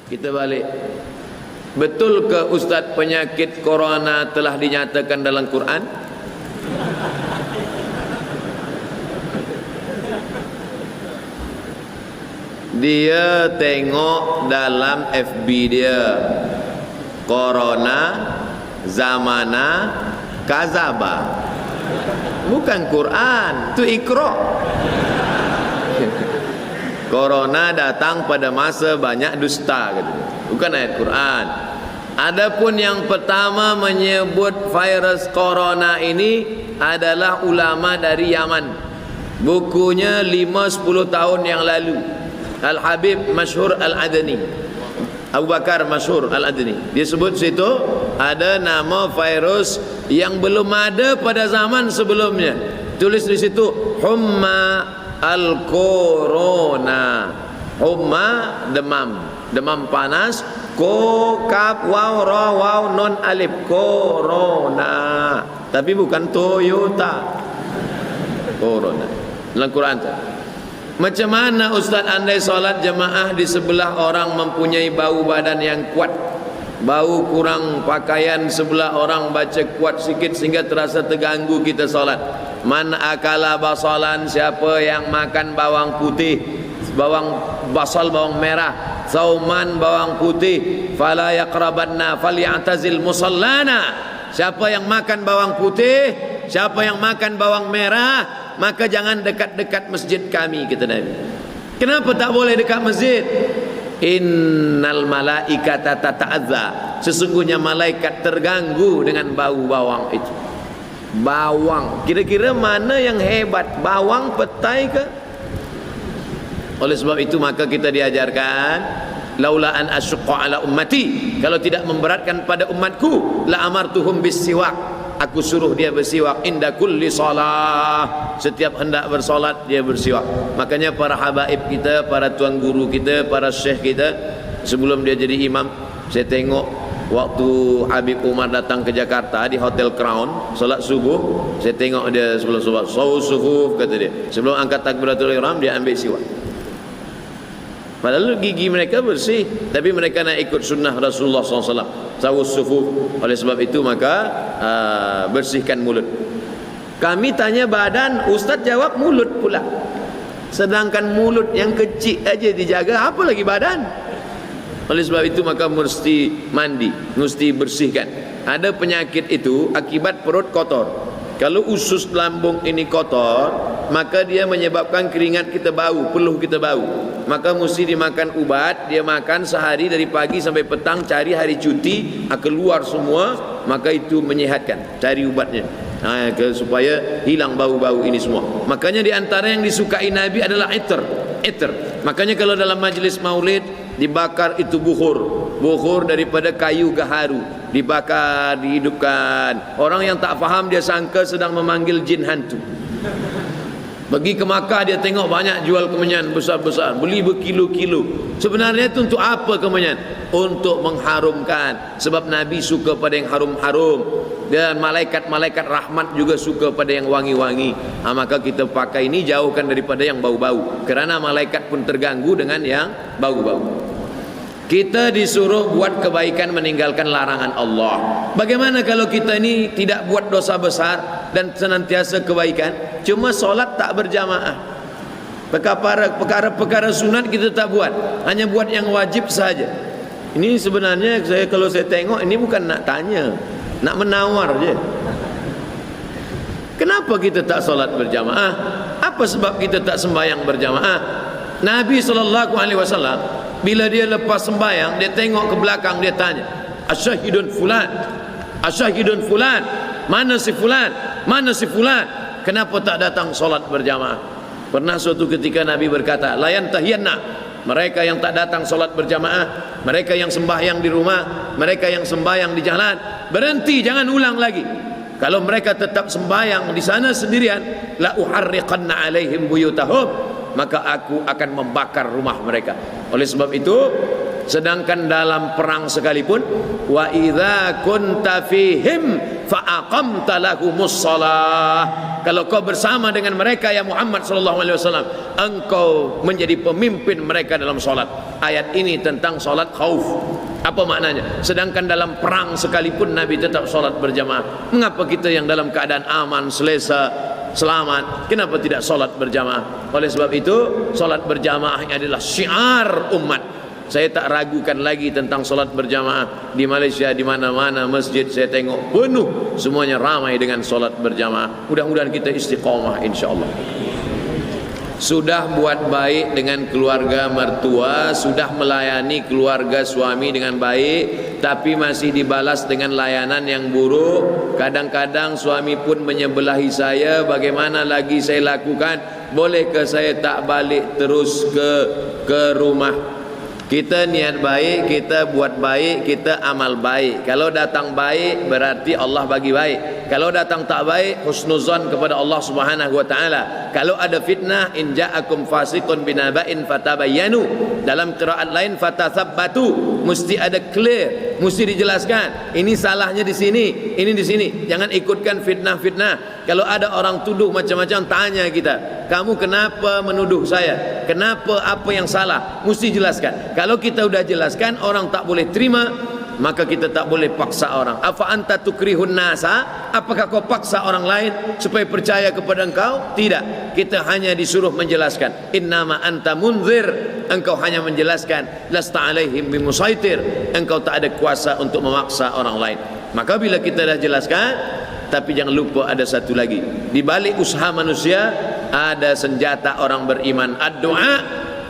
Kita balik. Betul ke Ustaz penyakit corona telah dinyatakan dalam Quran? Dia tengok dalam FB dia, Corona Zamana Kazaba. Bukan Quran, itu Iqra. Corona datang pada masa banyak dusta, bukan ayat Quran. Adapun yang pertama menyebut virus corona ini adalah ulama dari Yaman. Bukunya 5-10 tahun yang lalu. Al-Habib Masyhur Al-Adni, Abu Bakar Masyhur Al-Adni, dia sebut situ ada nama virus yang belum ada pada zaman sebelumnya. Tulis di situ humma al-corona. Humma demam, demam panas. Ko kaf waw ra waw non alif, corona. Tapi bukan Toyota. Corona. Dalam Quran tu. Macam mana Ustaz andai solat jemaah di sebelah orang mempunyai bau badan yang kuat, bau kurang pakaian sebelah orang baca kuat sikit sehingga terasa terganggu kita solat. Man akala basalan, siapa yang makan bawang putih, bawang basal, bawang merah, sauman bawang putih, fala yaqrabanna falyatazil musallana. Siapa yang makan bawang putih, siapa yang makan bawang merah, maka jangan dekat-dekat masjid kami, kata Nabi. Kenapa tak boleh dekat masjid? Innal malaikata tata'adza, sesungguhnya malaikat terganggu dengan bau bawang itu. Bawang, kira-kira mana yang hebat, bawang petai ke? Oleh sebab itu maka kita diajarkan, laula an asyqa ala ummati, kalau tidak memberatkan pada umatku, la amartuhum bis-siwak, aku suruh dia bersiwak inda kulli salah, setiap hendak bersolat dia bersiwak. Makanya para habaib kita, para tuan guru kita, para syekh kita, sebelum dia jadi imam, saya tengok waktu Habib Umar datang ke Jakarta di Hotel Crown solat subuh, saya tengok dia sebelum solat subuh, kata dia, sebelum angkat takbiratul ihram dia ambil siwak. Padahal gigi mereka bersih, tapi mereka nak ikut sunnah Rasulullah SAW, sawus sufu. Oleh sebab itu maka bersihkan mulut. Kami tanya badan, Ustaz jawab mulut pula. Sedangkan mulut yang kecil aja dijaga, apa lagi badan? Oleh sebab itu maka mesti mandi, mesti bersihkan. Ada penyakit itu akibat perut kotor. Kalau usus lambung ini kotor, maka dia menyebabkan keringat kita bau, peluh kita bau. Maka mesti dimakan ubat. Dia makan sehari dari pagi sampai petang, cari hari cuti, keluar semua, maka itu menyehatkan. Cari ubatnya supaya hilang bau-bau ini semua. Makanya di antara yang disukai Nabi adalah itar. Makanya kalau dalam majlis maulid dibakar itu bukhur daripada kayu gaharu, dibakar, dihidupkan. Orang yang tak faham dia sangka sedang memanggil jin hantu. Pergi ke Makkah dia tengok banyak jual kemenyan besar-besar, beli berkilo-kilo. Sebenarnya itu untuk apa kemenyan? Untuk mengharumkan. Sebab Nabi suka pada yang harum-harum, dan malaikat-malaikat rahmat juga suka pada yang wangi-wangi. Maka kita pakai ini, jauhkan daripada yang bau-bau, kerana malaikat pun terganggu dengan yang bau-bau. Kita disuruh buat kebaikan, meninggalkan larangan Allah. Bagaimana kalau kita ini tidak buat dosa besar dan senantiasa kebaikan, cuma solat tak berjamaah, perkara-perkara sunat kita tak buat, hanya buat yang wajib saja. Ini sebenarnya kalau saya tengok ini bukan nak tanya, nak menawar je. Kenapa kita tak solat berjamaah? Apa sebab kita tak sembahyang berjamaah? Nabi SAW bila dia lepas sembahyang, dia tengok ke belakang, dia tanya, asyahidun fulan, asyahidun fulan, mana si fulan, mana si fulan, kenapa tak datang solat berjamaah? Pernah suatu ketika Nabi berkata, layan tahiyanna, mereka yang tak datang solat berjamaah, mereka yang sembahyang di rumah, mereka yang sembahyang di jalan, berhenti, jangan ulang lagi. Kalau mereka tetap sembahyang di sana sendirian, la uharriqanna alaihim buyutahum, maka aku akan membakar rumah mereka. Oleh sebab itu, sedangkan dalam perang sekalipun, wa idza kunta fihim fa aqamta lahumus shalah, Kalau kau bersama dengan mereka ya Muhammad sallallahu alaihi wasallam, engkau menjadi pemimpin mereka dalam solat. Ayat ini tentang solat khauf. Apa maknanya? Sedangkan dalam perang sekalipun Nabi tetap solat berjamaah. Mengapa kita yang dalam keadaan aman, selesa, selamat, kenapa tidak solat berjamaah? Oleh sebab itu, solat berjamaah adalah syiar umat. Saya tak ragukan lagi tentang solat berjamaah. Di Malaysia, di mana-mana masjid saya tengok penuh, semuanya ramai dengan solat berjamaah. Mudah-mudahan kita istiqamah insyaAllah. Sudah buat baik dengan keluarga mertua, sudah melayani keluarga suami dengan baik, tapi masih dibalas dengan layanan yang buruk. Kadang-kadang suami pun menyebelahi saya. Bagaimana lagi saya lakukan? Bolehkah saya tak balik terus ke rumah? Kita niat baik, kita buat baik, kita amal baik. Kalau datang baik berarti Allah bagi baik. Kalau datang tak baik, husnuzan kepada Allah Subhanahu wa taala. Kalau ada fitnah, in ja'akum fasiqun binaba'in fatabayyanu. Dalam qiraat lain fatathabbatu, mesti ada clear, mesti dijelaskan. Ini salahnya di sini, ini di sini. Jangan ikutkan fitnah-fitnah. Kalau ada orang tuduh macam-macam, tanya kita, kamu kenapa menuduh saya? Kenapa, apa yang salah? Mesti jelaskan. Kalau kita sudah jelaskan, orang tak boleh terima, maka kita tak boleh paksa orang. Afa anta tukrihun nasa? Apakah kau paksa orang lain supaya percaya kepada engkau? Tidak. Kita hanya disuruh menjelaskan. Innama anta munzir. Engkau hanya menjelaskan. Lasta alaihim bimusaitir. Engkau tak ada kuasa untuk memaksa orang lain. Maka bila kita dah jelaskan, tapi jangan lupa ada satu lagi. Di balik usaha manusia ada senjata orang beriman. Ad-du'a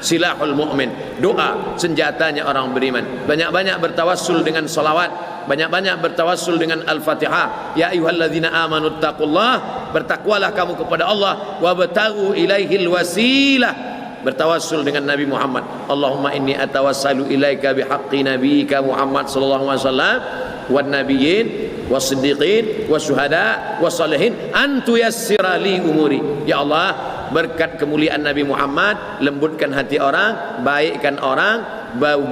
silahul mu'min. Doa senjatanya orang beriman. Banyak-banyak bertawassul dengan salawat, banyak-banyak bertawassul dengan Al-Fatihah. Ya ayyuhalladzina amanu taqullah, bertakwalah kamu kepada Allah, wabtaghu ilaihil wasilah. Bertawassul dengan Nabi Muhammad. Allahumma inni atawassalu ilaika bihaqqi nabiyyika Muhammad sallallahu alaihi wasallam wan nabiyyin wasiddiqin wasyuhada wassalihin an tuyassira li umuri. Ya Allah, berkat kemuliaan Nabi Muhammad, lembutkan hati orang, baikkan orang,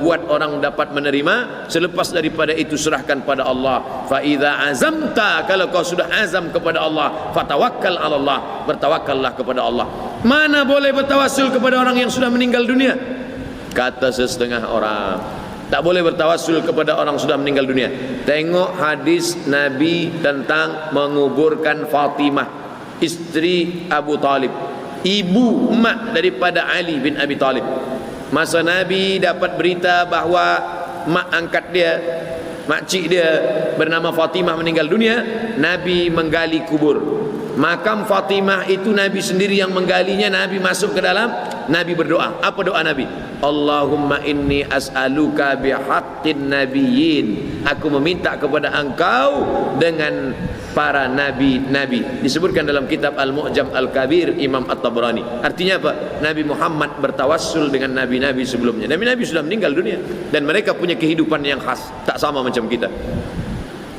buat orang dapat menerima. Selepas daripada itu serahkan pada Allah. Fa idza azamta, kalau kau sudah azam kepada Allah, fatawakkal 'ala Allah, bertawakkallah kepada Allah. Mana boleh bertawassul kepada orang yang sudah meninggal dunia? Kata sesetengah orang, tak boleh bertawassul kepada orang sudah meninggal dunia. Tengok hadis Nabi tentang menguburkan Fatimah, istri Abu Talib, ibu emak daripada Ali bin Abi Talib. Masa Nabi dapat berita bahawa mak angkat dia, makcik dia bernama Fatimah meninggal dunia, Nabi menggali kubur. Makam Fatimah itu Nabi sendiri yang menggalinya. Nabi masuk ke dalam, Nabi berdoa. Apa doa Nabi? Allahumma inni as'aluka bihaqqin nabiyyin. Aku meminta kepada engkau dengan para nabi-nabi. Disebutkan dalam kitab Al-Mu'jam Al-Kabir Imam At-Tabrani. Artinya apa? Nabi Muhammad bertawassul dengan nabi-nabi sebelumnya. Nabi-nabi sudah meninggal dunia dan mereka punya kehidupan yang khas, tak sama macam kita.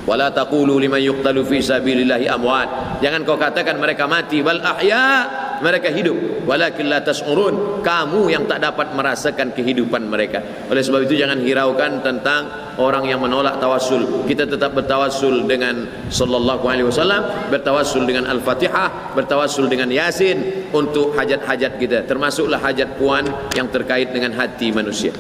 Wala taqulu liman yuqtalu fi sabilillahi amwat. Jangan kau katakan mereka mati, bal ahya, mereka hidup. Walakin la tash'urun, kamu yang tak dapat merasakan kehidupan mereka. Oleh sebab itu jangan hiraukan tentang orang yang menolak tawassul. Kita tetap bertawassul dengan sallallahu alaihi wasallam, bertawassul dengan Al-Fatihah, bertawassul dengan Yasin untuk hajat-hajat kita, termasuklah hajat puan yang terkait dengan hati manusia.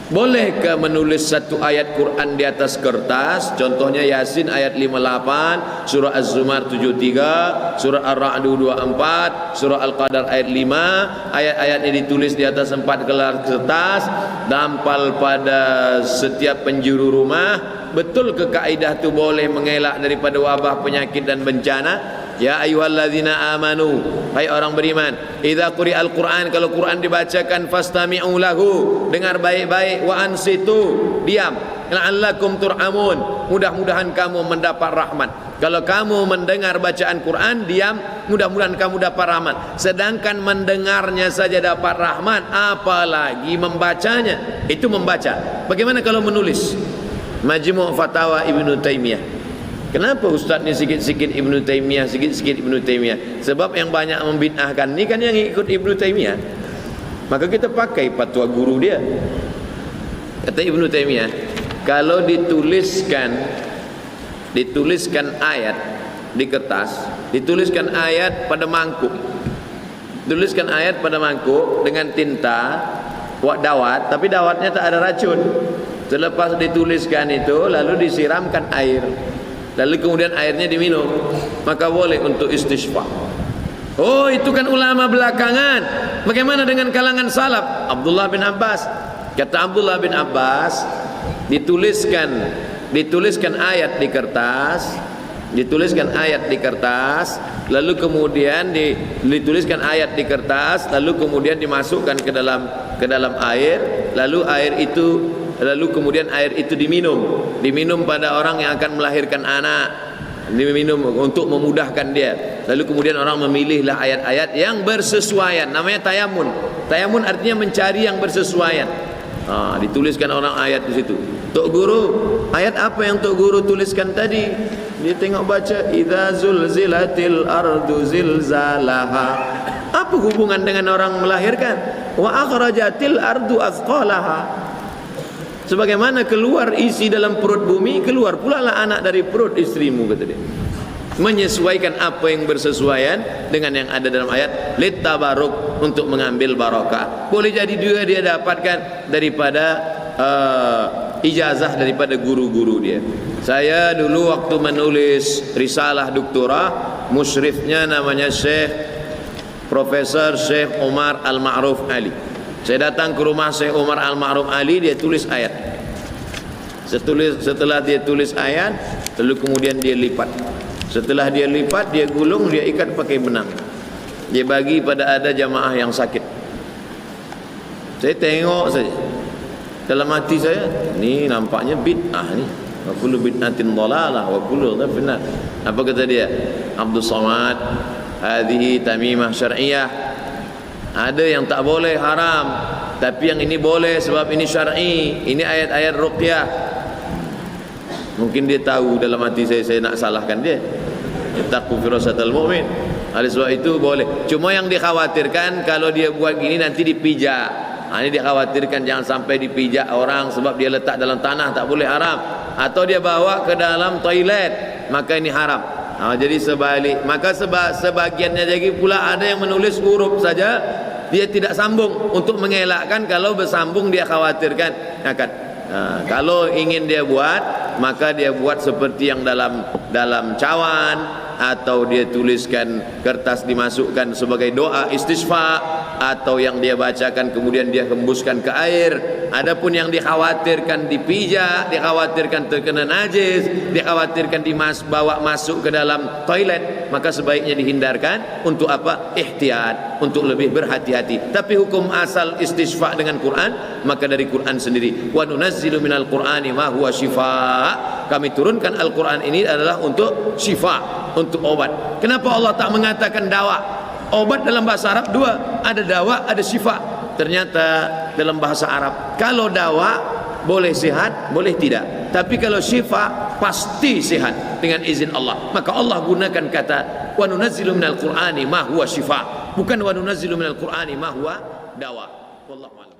Bolehkah menulis satu ayat Quran di atas kertas? Contohnya Yasin ayat 58, surah Az-Zumar 73, surah Ar-Ra'd 24, surah Al-Qadar ayat 5. Ayat-ayatnya ditulis di atas 4 kertas, dampal pada setiap penjuru rumah. Betul ke kaidah itu boleh mengelak daripada wabah, penyakit dan bencana? Ya ayyuhalladzina amanu, hai orang beriman, idza quri'al Qur'an, kalau Quran dibacakan, fastami'u lahu, dengar baik-baik, wa ansitu, diam, la'allakum turhamun, mudah-mudahan kamu mendapat rahmat. Kalau kamu mendengar bacaan Quran, diam, mudah-mudahan kamu dapat rahmat. Sedangkan mendengarnya saja dapat rahmat, apalagi membacanya. Itu membaca. Bagaimana kalau menulis? Majmu' Fatawa Ibnu Taimiyah. Kenapa Ustaz ni sikit-sikit Ibnu Taimiyah, sikit-sikit Ibnu Taimiyah? Sebab yang banyak membid'ahkan ni kan yang ikut Ibnu Taimiyah. Maka kita pakai fatwa guru dia. Kata Ibnu Taimiyah, kalau dituliskan ayat di kertas, dituliskan ayat pada mangkuk. Tuliskan ayat pada mangkuk dengan tinta dawat, tapi dawatnya tak ada racun. Selepas dituliskan itu, lalu disiramkan air, lalu kemudian airnya diminum, maka boleh untuk istisqa. Oh, itu kan ulama belakangan. Bagaimana dengan kalangan salaf? Abdullah bin Abbas. Kata Abdullah bin Abbas, dituliskan ayat di kertas, lalu kemudian dituliskan ayat di kertas, lalu kemudian dimasukkan ke dalam air, lalu kemudian air itu diminum pada orang yang akan melahirkan anak, diminum untuk memudahkan dia. Lalu kemudian orang memilihlah ayat-ayat yang bersesuaian, namanya tayamun. Tayamun artinya mencari yang bersesuaian. Dituliskan orang ayat di situ. Tok Guru, ayat apa yang Tok Guru tuliskan tadi? Dia tengok baca, idza zulzilatil ardu zilzalaha. Apa hubungan dengan orang melahirkan? Wa akhrajatil ardu athqalaha. Sebagaimana keluar isi dalam perut bumi, keluar pula lah anak dari perut istrimu, kata dia. Menyesuaikan apa yang bersesuaian dengan yang ada dalam ayat, litabaruk, untuk mengambil barakah. Boleh jadi dia dapatkan daripada ijazah daripada guru-guru dia. Saya dulu waktu menulis risalah doktora, musyrifnya namanya Profesor Syekh Umar Al-Ma'ruf Ali. Saya datang ke rumah Syekh Umar Al-Ma'ruf Ali, dia tulis ayat. Setelah dia tulis ayat, lalu kemudian dia lipat. Setelah dia lipat, dia gulung, dia ikat pakai benang. Dia bagi pada ada jamaah yang sakit. Saya tengok saja. Dalam hati saya, ni nampaknya bid'ah ni. Wa kullu bid'atin dhalalah wa kullu benar. Apa kata dia? Abdul Samad, hadhihi tamimah syar'iyah. Ada yang tak boleh, haram, tapi yang ini boleh sebab ini syar'i. Ini ayat-ayat ruqyah. Mungkin dia tahu dalam hati saya nak salahkan dia. Taqu firasatal mu'min. Oleh sebab itu boleh. Cuma yang dikhawatirkan kalau dia buat gini nanti dipijak. Ini dikhawatirkan jangan sampai dipijak orang sebab dia letak dalam tanah, tak boleh, haram. Atau dia bawa ke dalam toilet, maka ini haram. Jadi sebalik. Maka sebagiannya lagi pula ada yang menulis huruf saja, dia tidak sambung untuk mengelakkan kalau bersambung dia khawatirkan akan. Kalau ingin dia buat, maka dia buat seperti yang dalam cawan, atau dia tuliskan kertas dimasukkan sebagai doa istisqa, atau yang dia bacakan kemudian dia hembuskan ke air. Adapun yang dikhawatirkan dipijak, dikhawatirkan terkena najis, dikhawatirkan bawa masuk ke dalam toilet, maka sebaiknya dihindarkan. Untuk apa? Ihtiyat, untuk lebih berhati-hati. Tapi hukum asal istisqa dengan Quran, maka dari Quran sendiri. Wa nunazzilu minal Qur'ani ma huwa syifaa. Kami turunkan Al-Quran ini adalah untuk syifa, untuk obat. Kenapa Allah tak mengatakan dawa? Obat dalam bahasa Arab dua, ada dawa, ada syifa. Ternyata dalam bahasa Arab, kalau dawa boleh sihat, boleh tidak. Tapi kalau syifa pasti sihat dengan izin Allah. Maka Allah gunakan kata wa nunazzilu minal Qur'ani ma huwa syifa, bukan wa nunazzilu minal Qur'ani ma huwa dawa. Wallahu a'lam.